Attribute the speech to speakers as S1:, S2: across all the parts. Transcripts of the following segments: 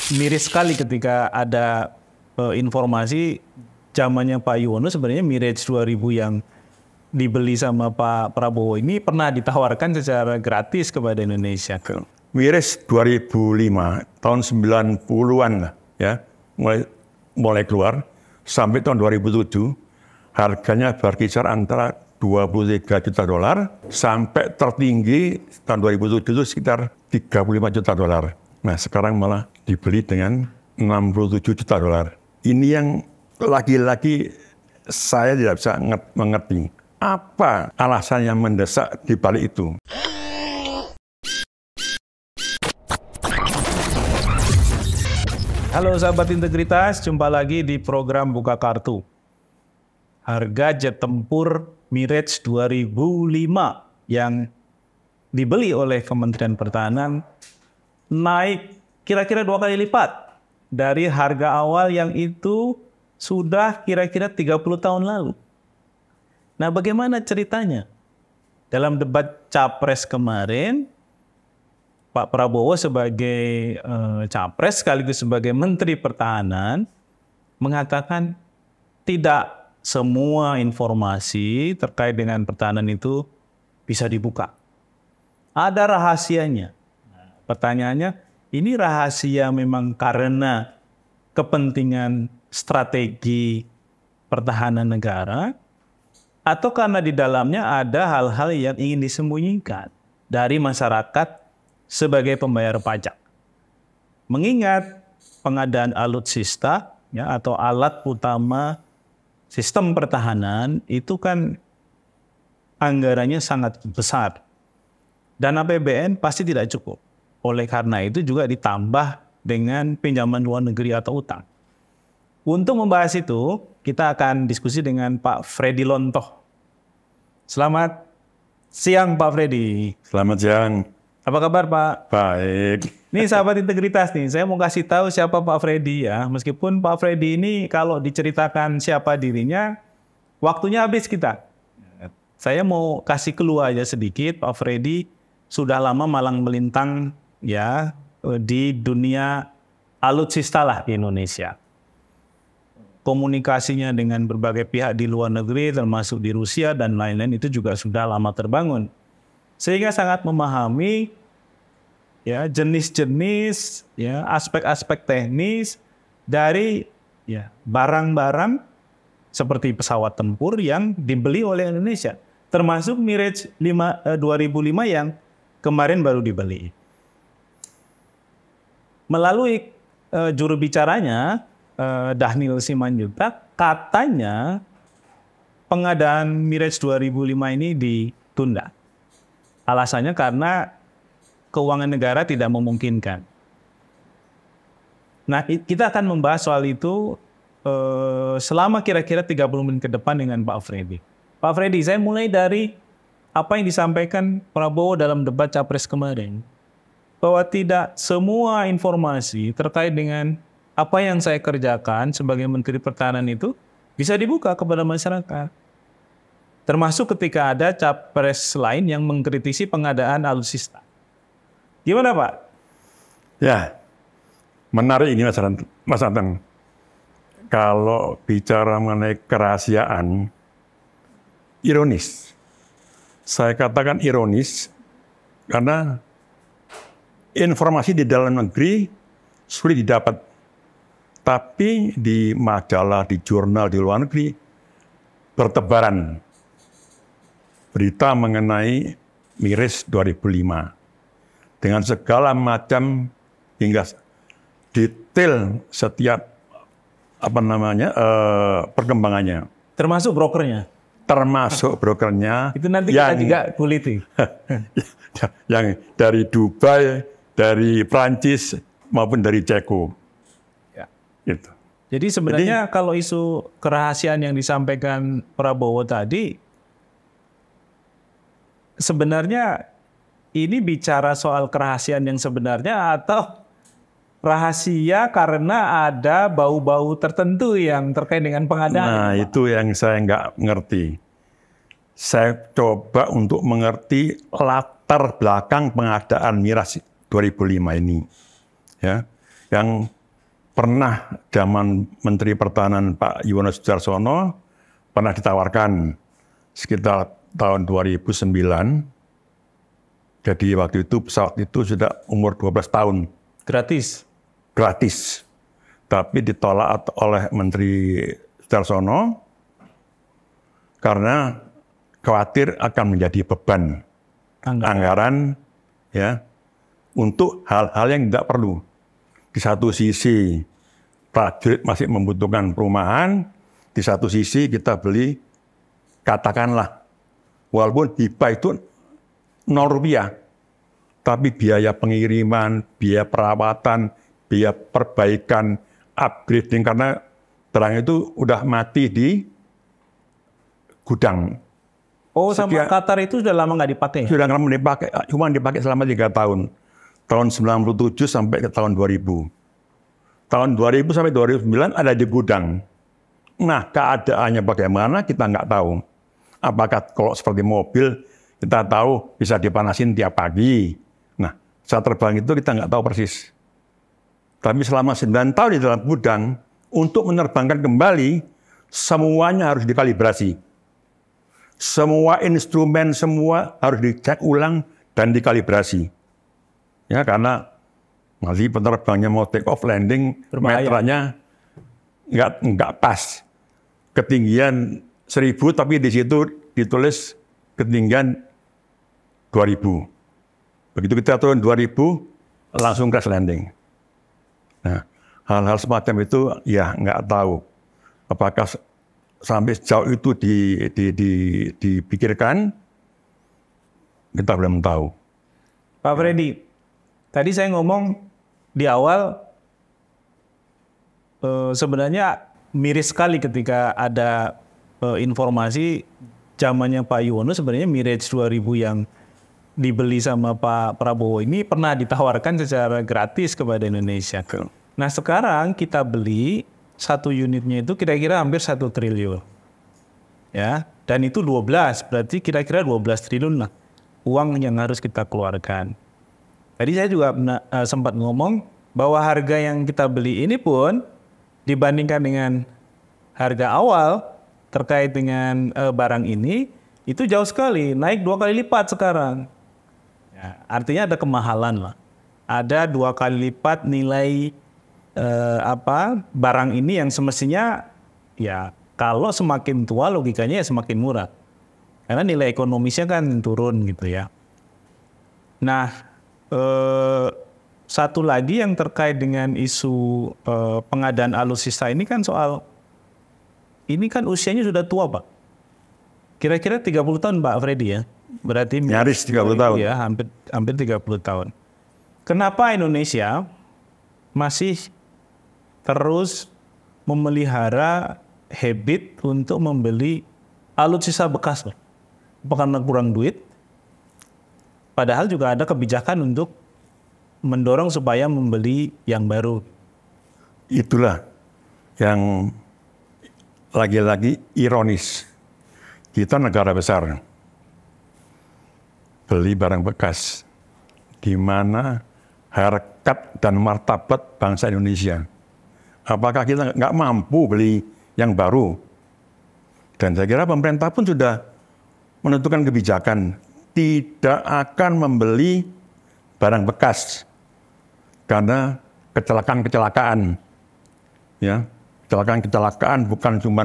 S1: miris sekali ketika ada informasi zamannya Pak Yuwono sebenarnya Mirage 2000 yang dibeli sama Pak Prabowo ini pernah ditawarkan secara gratis kepada Indonesia.
S2: Mirage 2005 tahun 90-an lah ya, mulai keluar sampai tahun 2007 harganya berkisar antara 23 juta dolar sampai tertinggi tahun 2007 itu sekitar 35 juta dolar. Nah, sekarang malah dibeli dengan 67 juta dolar. Ini yang lagi-lagi saya tidak bisa mengerti. Apa alasan yang mendesak di balik itu?
S1: Halo sahabat integritas, jumpa lagi di program Buka Kartu. Harga jet tempur Mirage 2005 yang dibeli oleh Kementerian Pertahanan naik kira-kira 2 kali lipat dari harga awal yang itu sudah kira-kira 30 tahun lalu. Nah, bagaimana ceritanya? Dalam debat Capres kemarin, Pak Prabowo sebagai Capres sekaligus sebagai Menteri Pertahanan mengatakan tidak semua informasi terkait dengan pertahanan itu bisa dibuka. Ada rahasianya. Nah, pertanyaannya, ini rahasia memang karena kepentingan strategi pertahanan negara atau karena di dalamnya ada hal-hal yang ingin disembunyikan dari masyarakat sebagai pembayar pajak. Mengingat pengadaan alutsista ya, atau alat utama sistem pertahanan itu kan anggarannya sangat besar. Dan APBN pasti tidak cukup. Oleh karena itu juga ditambah dengan pinjaman luar negeri atau utang. Untuk membahas itu, kita akan diskusi dengan Pak Freddy Lontoh. Selamat siang Pak Freddy.
S2: Selamat siang.
S1: Apa kabar Pak?
S2: Baik.
S1: Nih sahabat integritas nih, saya mau kasih tahu siapa Pak Freddy ya. Meskipun Pak Freddy ini kalau diceritakan siapa dirinya, waktunya habis kita. Saya mau kasih clue aja sedikit, Pak Freddy sudah lama malang melintang ya di dunia alutsista lah di Indonesia. Komunikasinya dengan berbagai pihak di luar negeri, termasuk di Rusia dan lain-lain itu juga sudah lama terbangun. Sehingga sangat memahami ya jenis-jenis ya aspek-aspek teknis dari ya barang-barang seperti pesawat tempur yang dibeli oleh Indonesia, termasuk Mirage 2005 yang kemarin baru dibeli. Melalui juru bicaranya Dhanil Simanjuntak, katanya pengadaan Mirage 2005 ini ditunda. Alasannya karena keuangan negara tidak memungkinkan. Nah, kita akan membahas soal itu selama kira-kira 30 menit ke depan dengan Pak Freddy. Pak Freddy, saya mulai dari apa yang disampaikan Prabowo dalam debat Capres kemarin. Bahwa tidak semua informasi terkait dengan apa yang saya kerjakan sebagai Menteri Pertahanan itu bisa dibuka kepada masyarakat. Termasuk ketika ada Capres lain yang mengkritisi pengadaan alutsista. Gimana Pak?
S2: Ya, menarik ini Mas Anton. Kalau bicara mengenai kerahasiaan, ironis. Saya katakan ironis karena informasi di dalam negeri sulit didapat. Tapi di majalah, di jurnal di luar negeri bertebaran berita mengenai Mirage 2005 dengan segala macam hingga detail setiap perkembangannya.
S1: Termasuk brokernya.
S2: Termasuk brokernya.
S1: Itu nanti kita juga kuliti.
S2: Yang dari Dubai, dari Prancis maupun dari Ceko.
S1: Ya.
S2: Gitu.
S1: Jadi sebenarnya kalau isu kerahasiaan yang disampaikan Prabowo tadi, sebenarnya ini bicara soal kerahasiaan yang sebenarnya atau rahasia karena ada bau-bau tertentu yang terkait dengan pengadaan?
S2: Nah, itu yang saya nggak ngerti. Saya coba untuk mengerti latar belakang pengadaan Mirage 2005 ini. Ya, yang pernah zaman Menteri Pertahanan Pak Yuwono Sudarsono pernah ditawarkan sekitar tahun 2009. Jadi waktu itu pesawat itu sudah umur 12 tahun.
S1: Gratis.
S2: Gratis. Tapi ditolak oleh Menteri Sudarsono karena khawatir akan menjadi beban anggaran ya untuk hal-hal yang tidak perlu. Di satu sisi prajurit masih membutuhkan perumahan, di satu sisi kita beli katakanlah walaupun hibah itu Rp0, tapi biaya pengiriman, biaya perawatan, biaya perbaikan, upgrading karena barang itu udah mati di gudang.
S1: Oh, sama Qatar itu sudah lama nggak dipakai?
S2: Sudah lama dipakai, cuma dipakai selama 3 tahun. Tahun 97 sampai ke tahun 2000. Tahun 2000 sampai 2009 ada di gudang. Nah, keadaannya bagaimana kita nggak tahu. Apakah kalau seperti mobil, kita tahu bisa dipanasin tiap pagi. Nah, saat terbang itu kita nggak tahu persis. Tapi selama 9 tahun di dalam gudang, untuk menerbangkan kembali, semuanya harus dikalibrasi. Semua instrumen, semua harus dicek ulang dan dikalibrasi. Ya, karena nanti penerbangnya mau take off landing, meternya nggak pas. Ketinggian 1000, tapi di situ ditulis ketinggian 2000. Begitu kita turun 2000, langsung crash landing. Nah, hal-hal semacam itu ya nggak tahu apakah sampai sejauh itu dipikirkan, kita belum tahu.
S1: Pak Freddy, tadi saya ngomong di awal sebenarnya miris sekali ketika ada informasi zamannya Pak Yuwono sebenarnya Mirage 2000 yang dibeli sama Pak Prabowo ini pernah ditawarkan secara gratis kepada Indonesia. Nah sekarang kita beli satu unitnya itu kira-kira hampir 1 triliun. Ya, dan itu 12, berarti kira-kira 12 triliun lah uang yang harus kita keluarkan. Tadi saya juga sempat ngomong bahwa harga yang kita beli ini pun dibandingkan dengan harga awal terkait dengan barang ini itu jauh sekali, naik 2 kali lipat sekarang. Ya, artinya ada kemahalan lah. Ada 2 kali lipat nilai barang ini yang semestinya ya kalau semakin tua logikanya ya semakin murah. Karena nilai ekonomisnya kan turun gitu ya. Nah, satu lagi yang terkait dengan isu pengadaan alutsista ini kan soal ini kan usianya sudah tua, Pak. Kira-kira 30 tahun, Pak Freddy ya. Berarti
S2: nyaris 30 tahun.
S1: Ya, hampir 30 tahun. Kenapa Indonesia masih terus memelihara habit untuk membeli alutsista bekas, Pak? Karena kurang duit? Padahal juga ada kebijakan untuk mendorong supaya membeli yang baru.
S2: Itulah yang lagi-lagi ironis. Kita negara besar, beli barang bekas, di mana harkat dan martabat bangsa Indonesia. Apakah kita nggak mampu beli yang baru? Dan saya kira pemerintah pun sudah menentukan kebijakan tidak akan membeli barang bekas karena kecelakaan-kecelakaan. Ya, kecelakaan-kecelakaan bukan cuma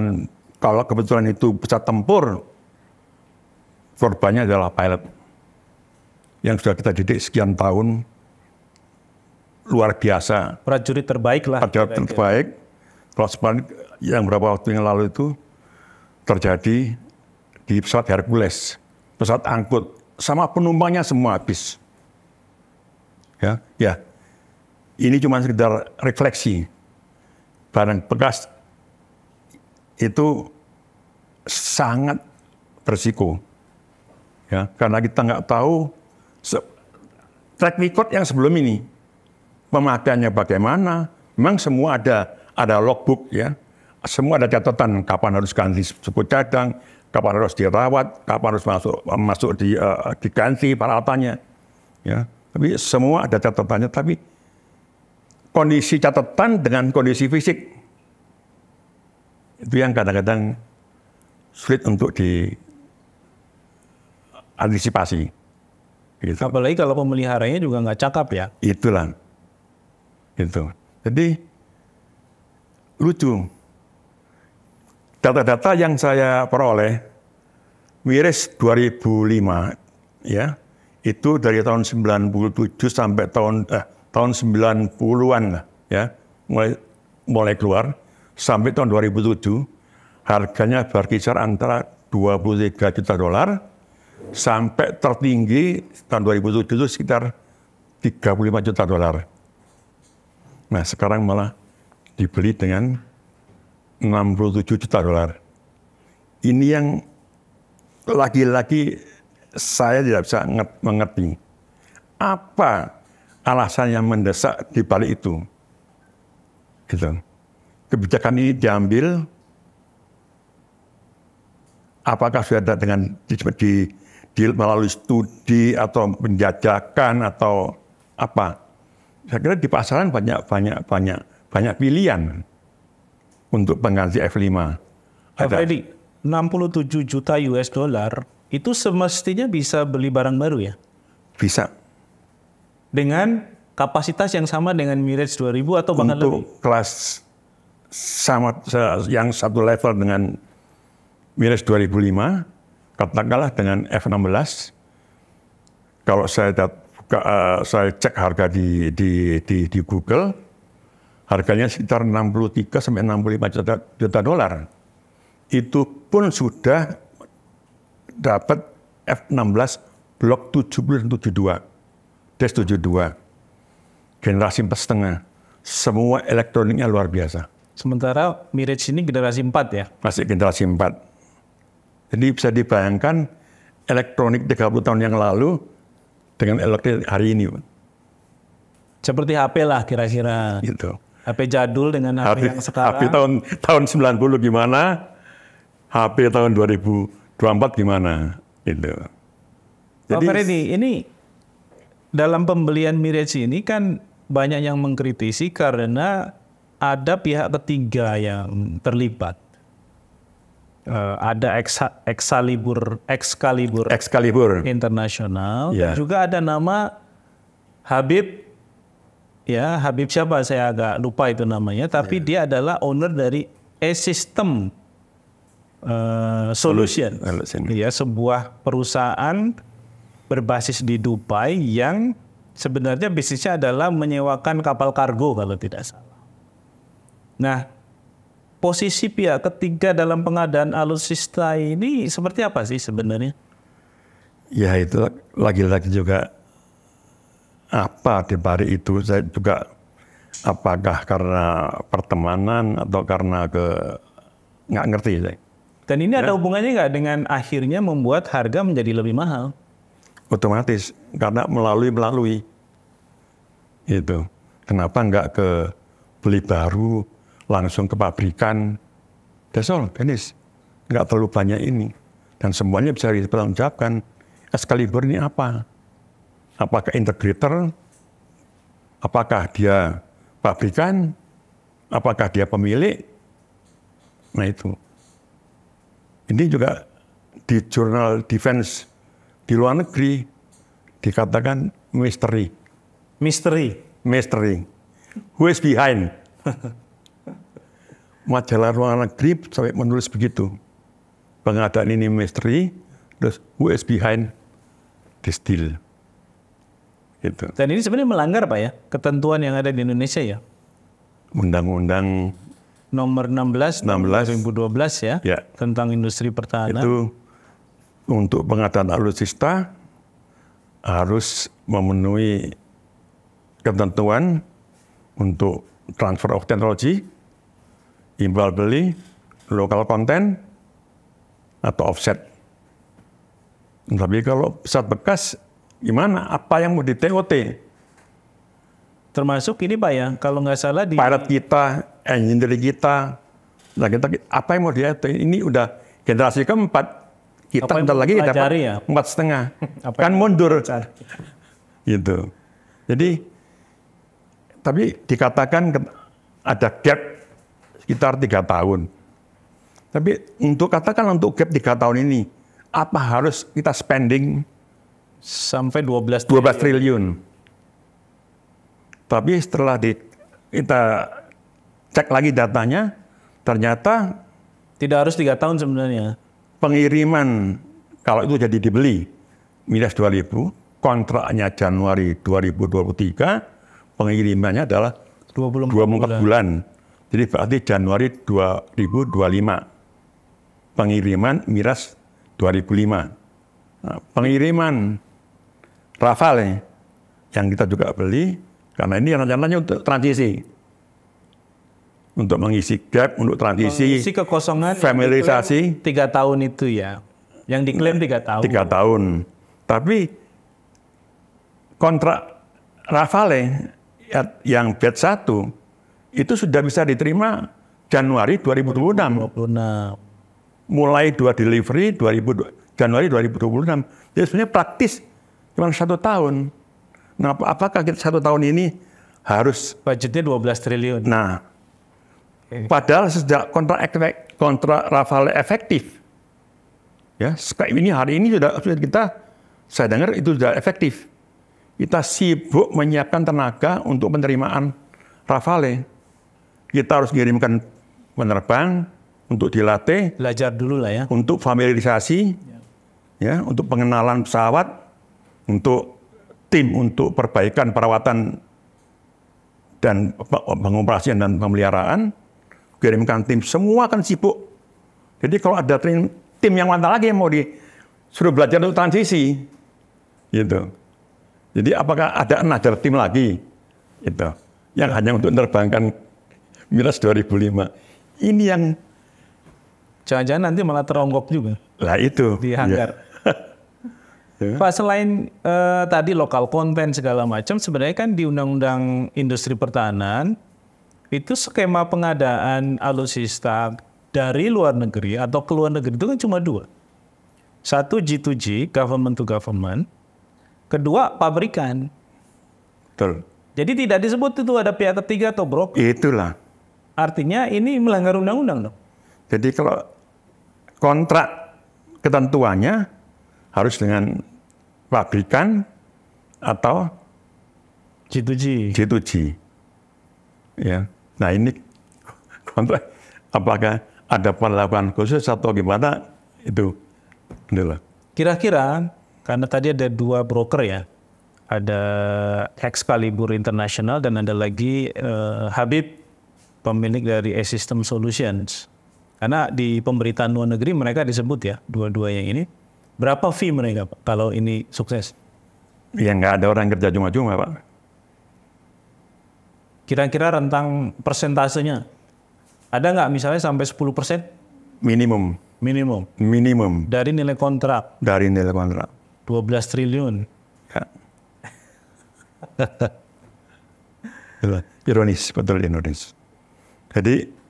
S2: kalau kebetulan itu pesawat tempur, korbannya adalah pilot yang sudah kita didik sekian tahun, luar biasa.
S1: Prajurit terbaik lah.
S2: Prajurit terbaik. Kalau sebenarnya yang beberapa waktu yang lalu itu terjadi di pesawat Hercules, pesawat angkut, sama penumpangnya semua habis. Ya, ini cuma sekedar refleksi. Barang bekas itu sangat berisiko, ya, karena kita nggak tahu track record yang sebelum ini pemakaiannya bagaimana. Memang semua ada logbook, ya, semua ada catatan kapan harus ganti suku cadang, kapan harus dirawat, kapan harus masuk diganti peralatannya, ya. Tapi semua ada catatannya. Tapi kondisi catatan dengan kondisi fisik. Itu yang kadang-kadang sulit untuk diantisipasi. Gitu.
S1: Apalagi kalau pemeliharanya juga nggak cakap ya.
S2: Itulah. Gitu. Jadi lucu. Data-data yang saya peroleh, Mires 2005, ya, itu dari tahun 97 sampai tahun 90-an lah, ya, mulai keluar sampai tahun 2007, harganya berkisar antara 23 juta dolar sampai tertinggi tahun 2007 itu sekitar 35 juta dolar. Nah, sekarang malah dibeli dengan 67 juta dolar. Ini yang lagi-lagi saya tidak bisa mengerti. Apa alasan yang mendesak di balik itu? Gitu. Kebijakan ini diambil, apakah sudah ada dengan melalui studi atau penjajakan atau apa? Saya kira di pasaran banyak pilihan untuk pengganti F5.
S1: Freddy, 67 juta US dollar itu semestinya bisa beli barang baru ya?
S2: Bisa.
S1: Dengan kapasitas yang sama dengan Mirage 2000 atau bahkan
S2: untuk
S1: lebih?
S2: Kelas sama yang satu level dengan Mirage 2005, katakanlah dengan F16. Kalau saya cek harga di Google, harganya sekitar 63 sampai 65 juta dolar. Itu pun sudah dapat F16 blok 70 dan 72, Dash 72, generasi 4,5. Semua elektroniknya luar biasa.
S1: Sementara Mirage ini generasi 4 ya?
S2: Masih generasi 4. Jadi bisa dibayangkan elektronik 30 tahun yang lalu dengan elektronik hari ini.
S1: Seperti HP lah kira-kira.
S2: Gitu.
S1: HP jadul dengan HP yang sekarang.
S2: HP tahun 90 gimana? HP tahun 2024 gimana? Gitu.
S1: Jadi, Pak Freddy, ini dalam pembelian Mirage ini kan banyak yang mengkritisi karena ada pihak ketiga yang terlibat. Ada Excalibur Internasional,
S2: yeah.
S1: juga ada nama Habib, ya Habib siapa saya agak lupa itu namanya, tapi dia adalah owner dari E-System Solution, ya sebuah perusahaan berbasis di Dubai yang sebenarnya bisnisnya adalah menyewakan kapal kargo kalau tidak salah. Nah, posisi pihak ketiga dalam pengadaan alutsista ini seperti apa sih sebenarnya?
S2: Ya itu lagi-lagi juga apa di balik itu, saya juga apakah karena pertemanan atau karena nggak ngerti saya.
S1: Dan ini ada hubungannya nggak dengan akhirnya membuat harga menjadi lebih mahal?
S2: Otomatis karena melalui itu. Kenapa nggak ke beli baru langsung ke pabrikan? That's all, finish. Nggak terlalu banyak ini. Dan semuanya bisa dipertanggungjawabkan. Excalibur ini apa? Apakah integrator? Apakah dia pabrikan? Apakah dia pemilik? Nah itu. Ini juga di jurnal defense di luar negeri dikatakan misteri. Mystery. Who is behind? Majalah luar negeri sampai menulis begitu. Pengadaan ini misteri, terus who is behind this deal? Gitu.
S1: Dan ini sebenarnya melanggar Pak ya, ketentuan yang ada di Indonesia ya?
S2: Undang-undang
S1: nomor 16 2012 ya, tentang industri pertahanan.
S2: Itu untuk pengadaan alutsista harus memenuhi ketentuan untuk transfer of technology, imbal beli, local content, atau offset. Tapi kalau pesawat bekas, gimana? Apa yang mau di TOT?
S1: Termasuk ini Pak ya, kalau nggak salah di
S2: pilot kita, engineer kita, nah kita apa yang mau di TOT? Ini udah generasi keempat, kita bentar lagi dapat
S1: ya?
S2: 4,5, kan mundur. Gitu. Jadi Tapi dikatakan ada gap sekitar 3 tahun. Tapi untuk gap 3 tahun ini, apa harus kita spending
S1: sampai 12
S2: triliun? Tapi setelah kita cek lagi datanya, ternyata
S1: tidak harus 3 tahun sebenarnya.
S2: Pengiriman, kalau itu jadi dibeli, miras 2000, kontraknya Januari 2023, pengirimannya adalah 24 bulan. Jadi berarti Januari 2025. Pengiriman miras 2005. Nah, pengiriman Rafale yang kita juga beli, karena ini rencananya untuk transisi. Untuk mengisi gap, untuk transisi,
S1: mengisi kekosongan,
S2: familiarisasi.
S1: 3 tahun itu ya. Yang diklaim 3 tahun.
S2: 3 tahun. Tapi kontrak Rafale yang batch 1 itu sudah bisa diterima Januari 2026. Mulai 2 delivery Januari 2026. Jadi sebenarnya praktis cuma 1 tahun. Nah, apakah kita 1 tahun ini harus
S1: budgetnya 12 triliun?
S2: Nah, padahal sejak kontrak Rafale efektif, ya, ini hari ini sudah kita, saya dengar itu sudah efektif. Kita sibuk menyiapkan tenaga untuk penerimaan Rafale. Kita harus kirimkan penerbang untuk dilatih,
S1: belajar dulu lah ya,
S2: untuk familiarisasi, ya, untuk pengenalan pesawat, untuk tim untuk perbaikan perawatan dan pengoperasian dan pemeliharaan, kirimkan tim, semua kan sibuk. Jadi kalau ada tim yang mana lagi yang mau disuruh belajar untuk transisi, gitu. Jadi apakah ada another tim lagi, gitu, yang hanya untuk menerbangkan miras 2005? Ini yang
S1: jangan-jangan nanti malah teronggok juga.
S2: Lah itu.
S1: Di hanggar. Ya. Pak, selain tadi lokal konten segala macam, sebenarnya kan di Undang-Undang Industri Pertahanan, itu skema pengadaan alutsista dari luar negeri atau ke luar negeri itu kan cuma 2. Satu G2G, government to government. Kedua, pabrikan.
S2: Betul.
S1: Jadi tidak disebut itu ada pihak ketiga atau broker.
S2: Itulah.
S1: Artinya ini melanggar undang-undang dong.
S2: Jadi kalau kontrak ketentuannya harus dengan pabrikan atau G2G. Ya. Nah ini kontrak apakah ada perlakuan khusus atau gimana itu? Inilah.
S1: Kira-kira karena tadi ada 2 broker ya. Ada Excalibur International dan ada lagi Habib, pemilik dari E-System Solutions. Karena di pemberitaan luar negeri mereka disebut ya, dua-dua yang ini. Berapa fee mereka Pak, kalau ini sukses?
S2: Ya nggak ada orang kerja cuma-cuma Pak.
S1: Kira-kira rentang persentasenya, ada nggak misalnya sampai 10%?
S2: Minimum.
S1: Dari nilai kontrak?
S2: Dari nilai kontrak.
S1: 12 triliun.
S2: Ya. Ironis, betul ironis. Jadi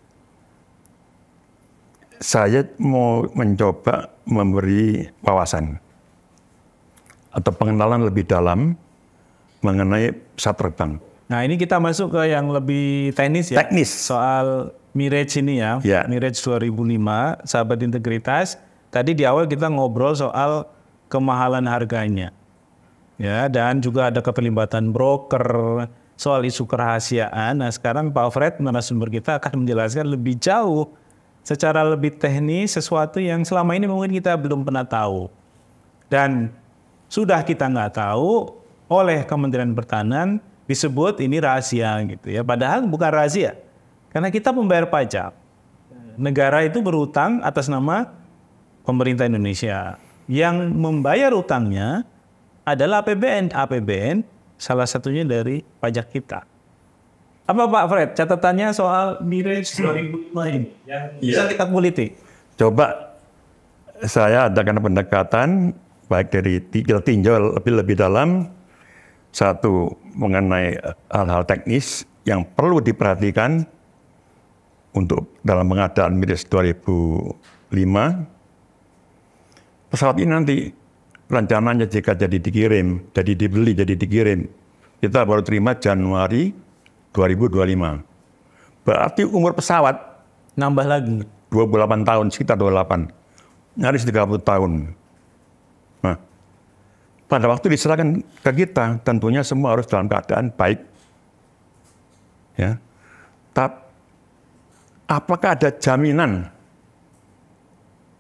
S2: saya mau mencoba memberi wawasan atau pengenalan lebih dalam mengenai pesawat terbang.
S1: Nah ini kita masuk ke yang lebih teknis ya.
S2: Teknis.
S1: Soal Mirage ini ya. Mirage 2005, sahabat integritas. Tadi di awal kita ngobrol soal kemahalan harganya. Ya, dan juga ada keterlibatan broker, soal isu kerahasiaan. Nah sekarang Pak Fred, narasumber kita akan menjelaskan lebih jauh secara lebih teknis sesuatu yang selama ini mungkin kita belum pernah tahu. Dan sudah kita nggak tahu oleh Kementerian Pertahanan disebut ini rahasia gitu ya. Padahal bukan rahasia. Karena kita membayar pajak. Negara itu berutang atas nama pemerintah Indonesia. Yang membayar utangnya adalah APBN. APBN salah satunya dari pajak kita. Apa Pak Fred, catatannya soal Mirage 2005 ini yang bisa kita kuliti?
S2: Coba saya adakan pendekatan baik dari kita tinjau lebih dalam. Satu, mengenai hal-hal teknis yang perlu diperhatikan untuk dalam pengadaan Mirage 2005. Pesawat ini nanti rencananya jika jadi dikirim, jadi dibeli, jadi dikirim, kita baru terima Januari 2025. Berarti umur pesawat
S1: Nambah lagi.
S2: 28 tahun, sekitar 28. Nyaris 30 tahun. Nah, pada waktu diserahkan ke kita, tentunya semua harus dalam keadaan baik. Ya. Tapi apakah ada jaminan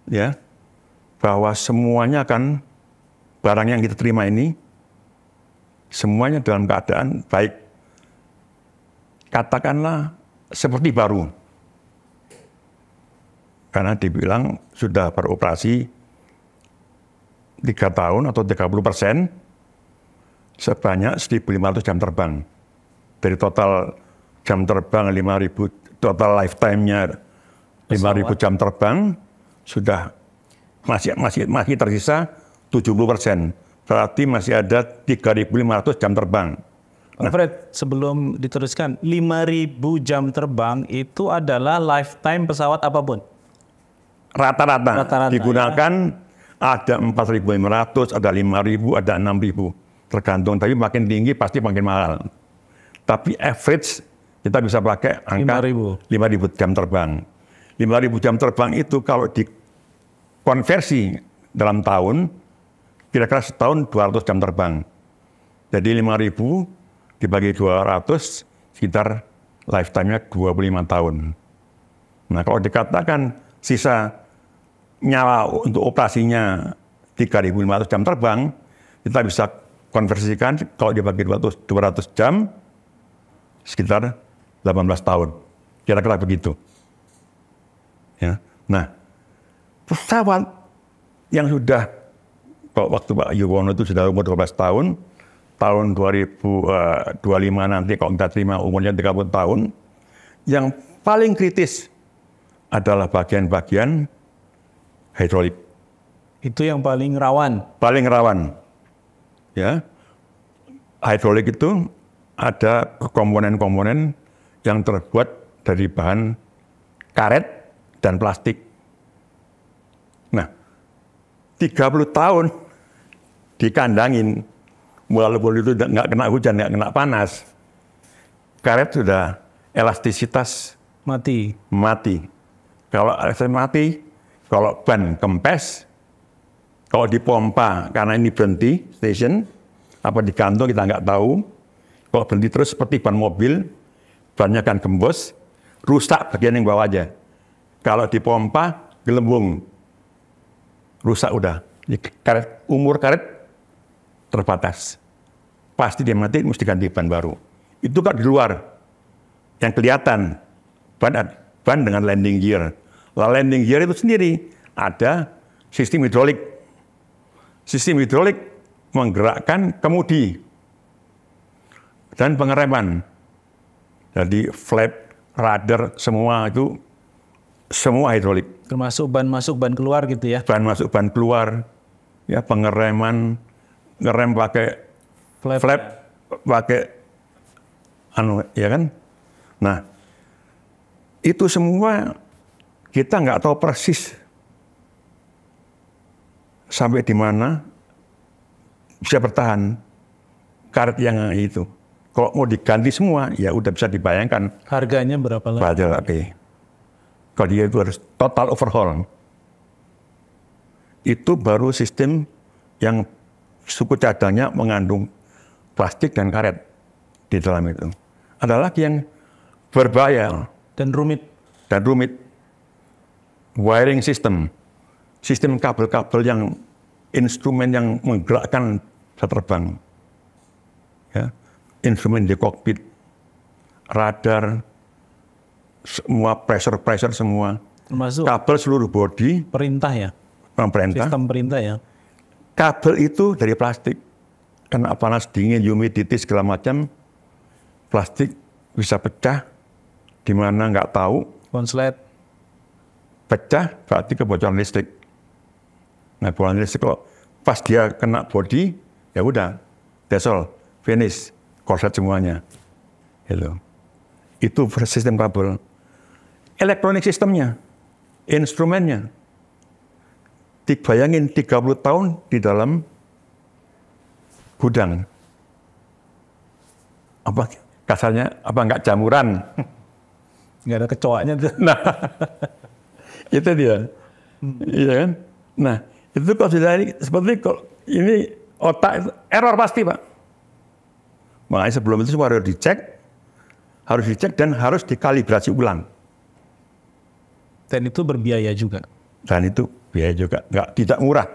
S2: ya bahwa semuanya akan barang yang kita terima ini semuanya dalam keadaan baik? Katakanlah seperti baru. Karena dibilang sudah beroperasi 3 tahun atau 30% sebanyak 1.500 jam terbang. Dari total jam terbang 5.000, total lifetime-nya 5.000 jam terbang, sudah masih tersisa 70%. Berarti masih ada 3.500 jam terbang.
S1: Pak Fred, sebelum diteruskan, 5.000 jam terbang itu adalah lifetime pesawat apapun?
S2: Rata-rata digunakan ya. Ada 4.500, ada 5.000, ada 6.000. Tergantung, tapi makin tinggi pasti makin mahal. Tapi average kita bisa pakai angka 5.000 jam terbang. 5.000 jam terbang itu kalau dikonversi dalam tahun, kira-kira setahun 200 jam terbang. Jadi 5.000 dibagi 200, sekitar lifetime-nya 25 tahun. Nah kalau dikatakan sisa nyawa untuk operasinya 3.500 jam terbang, kita bisa konversikan kalau dibagi 200 jam, sekitar 18 tahun. Kira-kira begitu. Ya. Nah, pesawat yang sudah, kalau waktu Pak Yuwono itu sudah umur 12 tahun, tahun 2025 nanti kalau kita terima umurnya 30 tahun, yang paling kritis adalah bagian-bagian hidrolik.
S1: Itu yang paling rawan?
S2: Paling rawan. Ya. Hidrolik itu ada komponen-komponen yang terbuat dari bahan karet dan plastik. Nah, 30 tahun dikandangin, walaupun itu nggak kena hujan, nggak kena panas, karet sudah elastisitas mati. Kalau elastisitas mati, kalau ban kempes, kalau dipompa karena ini berhenti station, apa digantung kita nggak tahu. Kalau berhenti terus seperti ban mobil, bannya akan gembos, rusak bagian yang bawah aja. Kalau dipompa, gelembung, rusak udah. Umur karet terbatas. Pasti dia mati, mesti ganti ban baru. Itu kan di luar. Yang kelihatan, ban dengan landing gear. Landing gear itu sendiri ada sistem hidrolik. Sistem hidrolik menggerakkan kemudi dan pengereman. Jadi flap, rudder, semua itu semua hidrolik.
S1: Termasuk ban masuk, ban keluar gitu ya?
S2: Ban masuk, ban keluar, ya pengereman, ngerem pakai flap pakai ya kan? Nah, itu semua kita nggak tahu persis sampai di mana bisa bertahan karet yang itu. Kalau mau diganti semua, ya udah bisa dibayangkan.
S1: Harganya berapa lagi?
S2: Kalau dia itu harus total overhaul. Itu baru sistem yang suku cadangnya mengandung plastik dan karet di dalam itu. Ada lagi yang berbahaya
S1: dan rumit.
S2: Wiring system, sistem kabel-kabel yang instrumen yang menggerakkan pesawat terbang, ya, instrumen di kokpit, radar, semua pressure semua,
S1: termasuk
S2: kabel seluruh bodi,
S1: perintah ya, sistem perintah ya.
S2: Kabel itu dari plastik, kena panas dingin, humidity segala macam, plastik bisa pecah, di mana nggak tahu.
S1: Konslet.
S2: Pecah berarti kebocoran listrik. Nah, kebocoran listrik kalau pas dia kena body, ya udah, that's all, finish, korslet semuanya. Gitu. Itu sistem kabel. Elektronik sistemnya, instrumennya. Bayangin 30 tahun di dalam gudang. Apa kasarnya apa enggak jamuran.
S1: Nggak ada kecoaknya tuh.
S2: Nah, itu dia. Iya kan? Nah, itu kalau sudah seperti kalau ini otak error pasti, Pak. Makanya sebelum itu semua harus dicek dan harus dikalibrasi ulang.
S1: Dan itu berbiaya juga.
S2: Dan itu biaya juga tidak murah.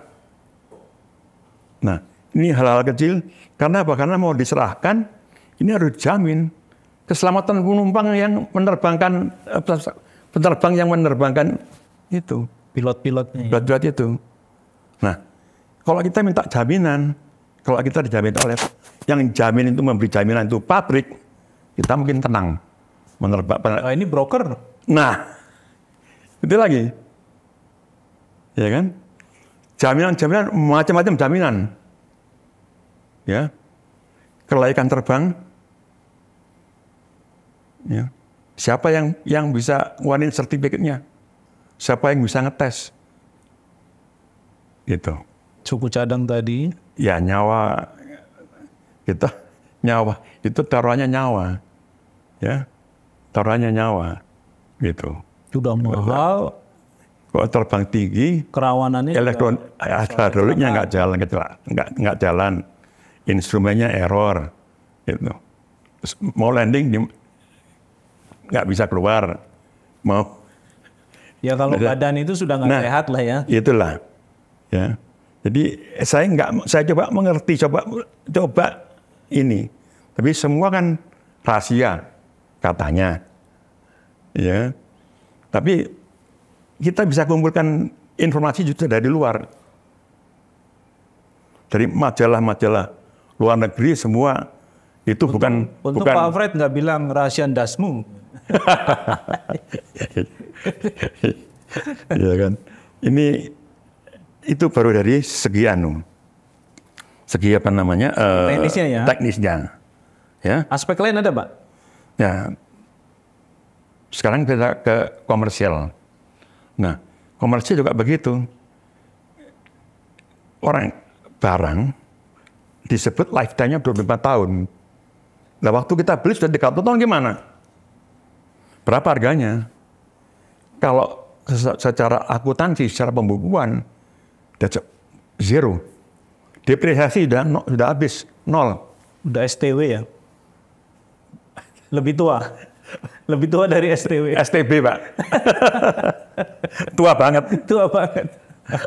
S2: Nah, ini hal-hal kecil karena apa? Karena mau diserahkan, ini harus dijamin keselamatan penumpang yang menerbangkan penerbang yang menerbangkan itu
S1: Pilot-pilotnya.
S2: pilot itu. Nah, kalau kita minta jaminan, kalau kita dijamin oleh yang jamin itu memberi jaminan itu pabrik, kita mungkin tenang menerbang.
S1: Ini broker.
S2: Nah, itu lagi, ya kan? Jaminan macam-macam jaminan, ya, kelaikan terbang, ya. Siapa yang bisa ngeluarin sertifikatnya? Siapa yang bisa ngetes? Gitu.
S1: Suku cadang tadi.
S2: Ya nyawa kita, nyawa itu taruhannya nyawa, ya, taruhannya nyawa, gitu.
S1: Sudah mahal.
S2: Kalau terbang tinggi,
S1: Kerawanannya
S2: hydrauliknya nggak jalan, instrumennya error, gitu. Terus mau landing nggak bisa keluar, mau.
S1: Ya kalau badan itu sudah nggak sehat lah ya.
S2: Itulah, ya. Jadi saya coba mengerti, coba ini, tapi semua kan rahasia katanya, ya. Tapi kita bisa kumpulkan informasi juga dari luar. Dari majalah-majalah luar negeri semua itu bukan
S1: Pak Fred nggak bilang rahasia dasmu.
S2: Ya kan. Ini itu baru dari segi apa namanya?
S1: Teknisnya ya.
S2: Teknisnya. Ya.
S1: Aspek lain ada, Pak?
S2: Ya. Sekarang kita ke komersial. Nah, komersial juga begitu. Barang disebut lifetime-nya 25 tahun. Nah, waktu kita beli sudah 30 tahun gimana? Berapa harganya? Kalau secara akuntansi, secara pembukuan, zero. Depresiasi sudah habis, nol.
S1: Udah STW ya? Lebih tua. Lebih tua dari STW.
S2: STB, Pak. Tua banget.
S1: Tua banget.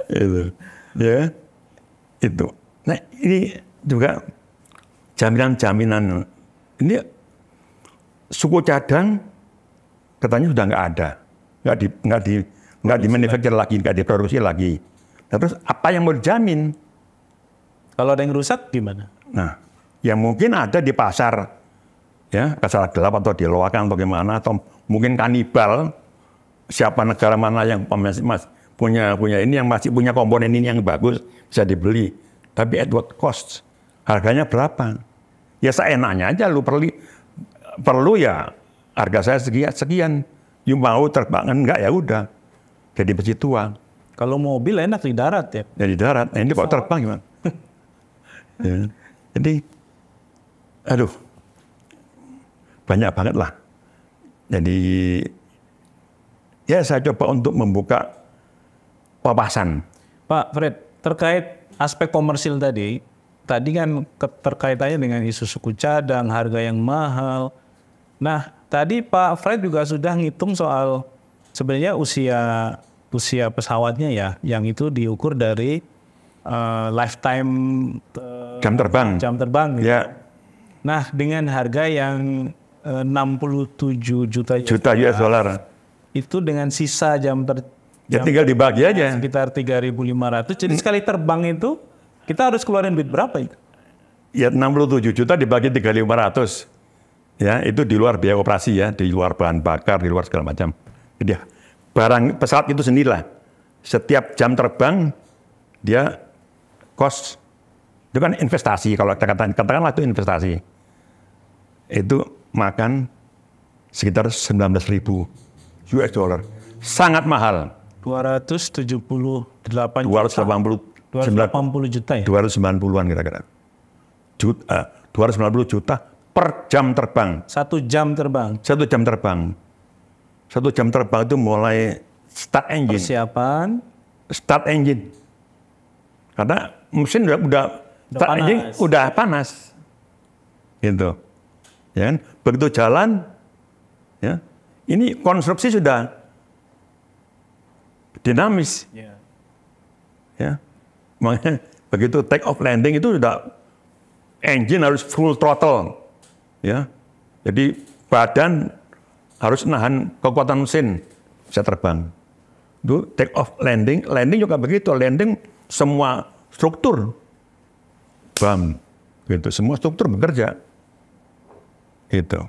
S2: Itu. Ya. Itu. Nah, ini juga jaminan-jaminan. Ini suku cadang katanya sudah nggak ada. Nggak di manufacture lagi, nggak diproduksi lagi. Nah, terus apa yang mau dijamin?
S1: Kalau ada yang rusak gimana?
S2: Nah, yang mungkin ada di pasar. Ya, pasar gelap atau di loakan atau gimana, atau mungkin kanibal, siapa negara mana yang punya ini yang masih punya komponen ini yang bagus bisa dibeli, tapi at what cost? Harganya berapa? Ya seenaknya aja, lu perlu ya harga saya sekian, you mau terbangan enggak ya udah, jadi besi tua.
S1: Kalau mobil enak di darat ya?
S2: Ya di darat, nah, ini kok terbang gimana? Ya. Jadi, aduh. Banyak banget lah. Jadi ya saya coba untuk membuka wawasan.
S1: Pak Fred, terkait aspek komersil tadi kan terkaitannya dengan isu suku cadang, harga yang mahal. Nah, tadi Pak Fred juga sudah ngitung soal sebenarnya usia pesawatnya ya, yang itu diukur dari lifetime
S2: jam terbang.
S1: Gitu.
S2: Ya.
S1: Nah, dengan harga yang 67 juta
S2: US dollar.
S1: Itu dengan sisa jam
S2: ya tinggal dibagi aja.
S1: Sekitar 3.500. Jadi sekali terbang itu kita harus keluarin duit berapa itu?
S2: Ya 67 juta dibagi 3.500. Ya, itu di luar biaya operasi ya, di luar bahan bakar, di luar segala macam. Jadi barang pesawat itu sendirilah. Setiap jam terbang dia cost. Itu kan investasi, kalau katakanlah itu investasi. Itu makan sekitar 19.000 US dollar. Sangat mahal.
S1: 280 juta ya?
S2: 290-an kira-kira. 290 juta per jam terbang.
S1: 1 jam terbang.
S2: 1 jam terbang. 1 jam terbang itu mulai start engine.
S1: Persiapan.
S2: Start engine. Karena mesin udah start
S1: panas.
S2: engine udah panas. Gitu. Ya kan? Begitu jalan, ya, ini konstruksi sudah dinamis.
S1: Yeah.
S2: Ya. Makanya begitu take off landing itu sudah engine harus full throttle. Ya. Jadi badan harus nahan kekuatan mesin bisa terbang. Itu take off landing juga begitu. Landing semua struktur bam gitu, semua struktur bekerja. Gitu.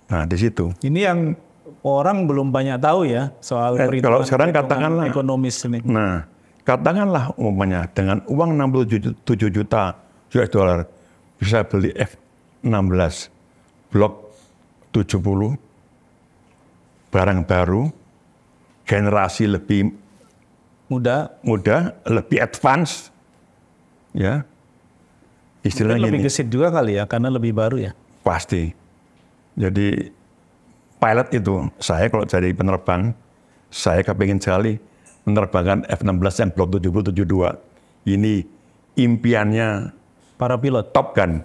S2: Nah, di situ.
S1: Ini yang orang belum banyak tahu ya soal
S2: Kalau sekarang katakanlah
S1: ekonomis ini.
S2: Nah, katakanlah umpamanya dengan uang 67 juta US dollar bisa beli F-16 Block 70 barang baru, generasi lebih
S1: muda,
S2: lebih advance, ya. Istilahnya
S1: lebih gesit juga kali ya, karena lebih baru ya.
S2: Pasti. Jadi pilot itu, saya kalau jadi penerbang, saya kepingin sekali menerbangkan F-16 yang Block 70-72. Ini impiannya
S1: para pilot.
S2: Top Gun.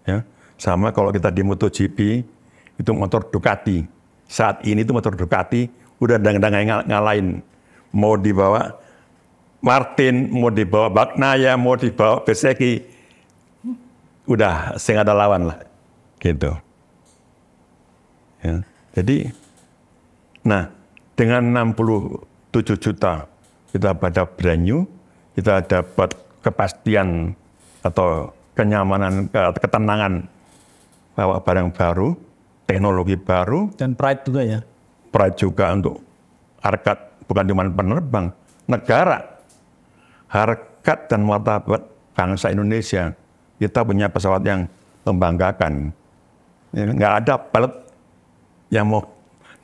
S2: Ya, sama kalau kita di MotoGP, itu motor Ducati. Saat ini itu motor Ducati udah dang-dang ngalahin. Mau dibawa Martin, mau dibawa Bagnaia, mau dibawa Bezzecchi, udah nggak ada lawan lah, gitu. Ya, jadi, nah dengan 67 juta kita pada brand new, kita dapat kepastian atau kenyamanan, ketenangan bawa barang baru, teknologi baru,
S1: dan pride juga ya.
S2: Pride juga untuk harkat, bukan cuma penerbang, negara. Harkat dan martabat bangsa Indonesia, kita punya pesawat yang membanggakan. Ya, nggak ada pilot yang mau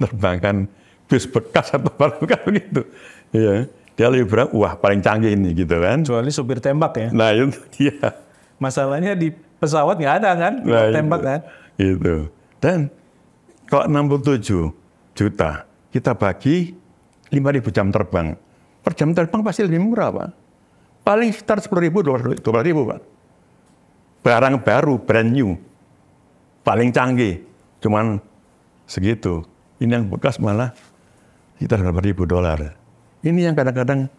S2: menerbangkan bus bekas atau barang bekas begitu. Ya, dia lebih berat, wah paling canggih ini gitu kan.
S1: Kecuali supir tembak ya.
S2: Nah itu dia.
S1: Masalahnya di pesawat nggak ada kan,
S2: Nah,
S1: tembak
S2: itu,
S1: kan.
S2: Itu. Dan kalau 67 juta, kita bagi 5.000 jam terbang. Per jam terbang pasti lebih murah, Pak. Paling sekitar 10.000, 12.000, Pak. Barang baru, brand new. Paling canggih. Cuman segitu. Ini yang bekas malah sekitar $8.000. Ini yang kadang-kadang,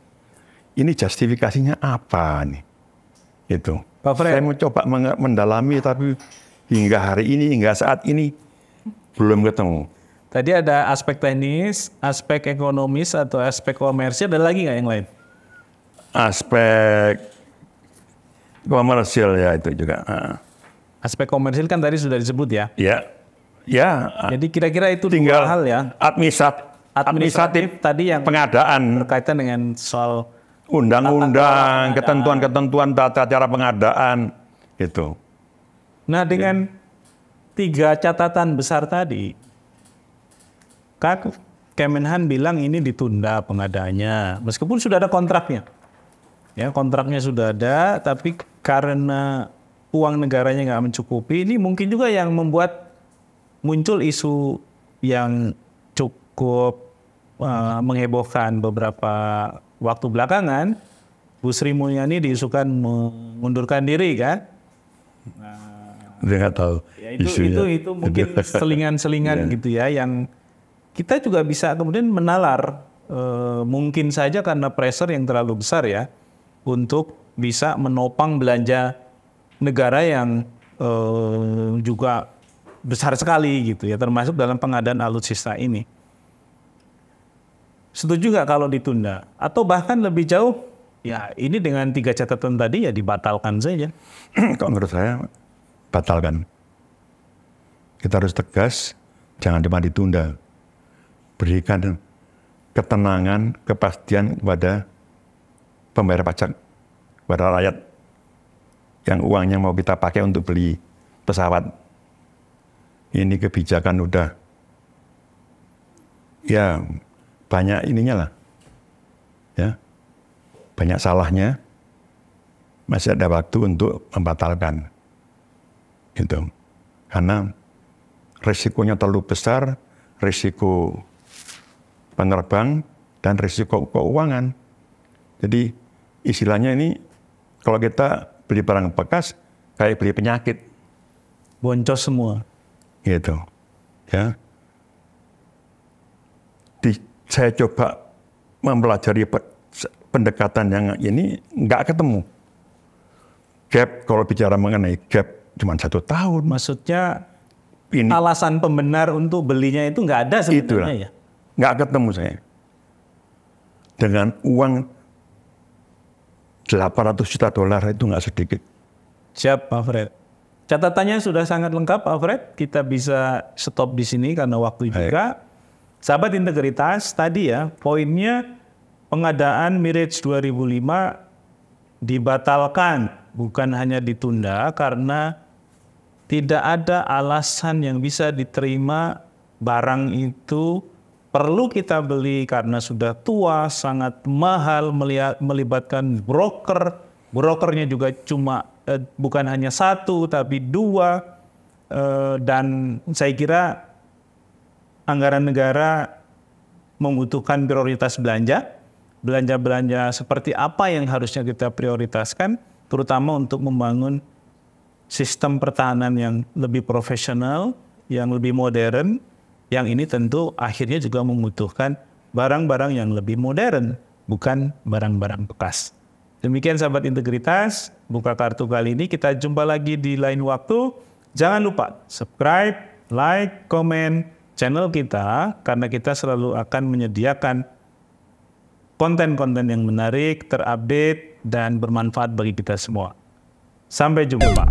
S2: ini justifikasinya apa nih? Itu.
S1: Pak Fred,
S2: saya mau coba mendalami, tapi hingga hari ini, hingga saat ini, belum ketemu.
S1: tadi ada aspek teknis, aspek ekonomis, atau aspek komersial, ada lagi nggak yang lain?
S2: Aspek komersial ya itu juga.
S1: Aspek komersial kan tadi sudah disebut ya.
S2: Ya.
S1: Jadi kira-kira itu
S2: tinggal
S1: dua hal ya.
S2: Administratif
S1: tadi yang
S2: pengadaan,
S1: berkaitan dengan soal
S2: undang-undang, ketentuan-ketentuan tata cara pengadaan itu.
S1: Nah, dengan 3 catatan besar tadi, Kemenhan bilang ini ditunda pengadaannya, meskipun sudah ada kontraknya. Ya, kontraknya sudah ada, tapi karena uang negaranya nggak mencukupi, ini mungkin juga yang membuat muncul isu yang cukup menghebohkan beberapa waktu belakangan. Bu Sri Mulyani diisukan mengundurkan diri kan?
S2: Dia nggak tahu.
S1: Ya, itu mungkin selingan-selingan gitu ya, yang kita juga bisa kemudian menalar mungkin saja karena pressure yang terlalu besar ya untuk bisa menopang belanja negara yang juga besar sekali gitu ya, termasuk dalam pengadaan alutsista ini. Setuju nggak kalau ditunda? Atau bahkan lebih jauh, ya ini dengan 3 catatan tadi ya dibatalkan saja.
S2: Kalau menurut saya, batalkan. Kita harus tegas, jangan cuma ditunda. Berikan ketenangan, kepastian kepada pembayar pajak, kepada rakyat yang uangnya mau kita pakai untuk beli pesawat. Ini kebijakan udah, ya banyak ininya lah, ya banyak salahnya. masih ada waktu untuk membatalkan. Gitu. Karena risikonya terlalu besar, risiko penerbang dan risiko keuangan. Jadi istilahnya ini kalau kita beli barang bekas kayak beli penyakit.
S1: Boncos semua.
S2: Gitu. Ya. Saya coba mempelajari pendekatan yang ini nggak ketemu. Gap, kalau bicara mengenai gap cuma 1 tahun.
S1: Maksudnya
S2: Ini,
S1: alasan pembenar untuk belinya itu nggak ada sebenarnya
S2: itulah.
S1: ya?
S2: Nggak ketemu saya. Dengan uang 800 juta dolar itu nggak sedikit.
S1: Siap, Pak Fred. Catatannya sudah sangat lengkap, Pak Fred. Kita bisa stop di sini karena waktu juga. Sahabat integritas, tadi ya, poinnya pengadaan Mirage 2005 dibatalkan, bukan hanya ditunda karena tidak ada alasan yang bisa diterima barang itu perlu kita beli karena sudah tua, sangat mahal, melibatkan broker. Brokernya juga bukan hanya 1 tapi 2, dan saya kira anggaran negara membutuhkan prioritas belanja seperti apa yang harusnya kita prioritaskan, terutama untuk membangun sistem pertahanan yang lebih profesional, yang lebih modern, yang ini tentu akhirnya juga membutuhkan barang-barang yang lebih modern, bukan barang-barang bekas. Demikian sahabat integritas, Buka Kartu kali ini, kita jumpa lagi di lain waktu. Jangan lupa subscribe, like, komen channel kita, karena kita selalu akan menyediakan konten-konten yang menarik, terupdate, dan bermanfaat bagi kita semua. Sampai jumpa.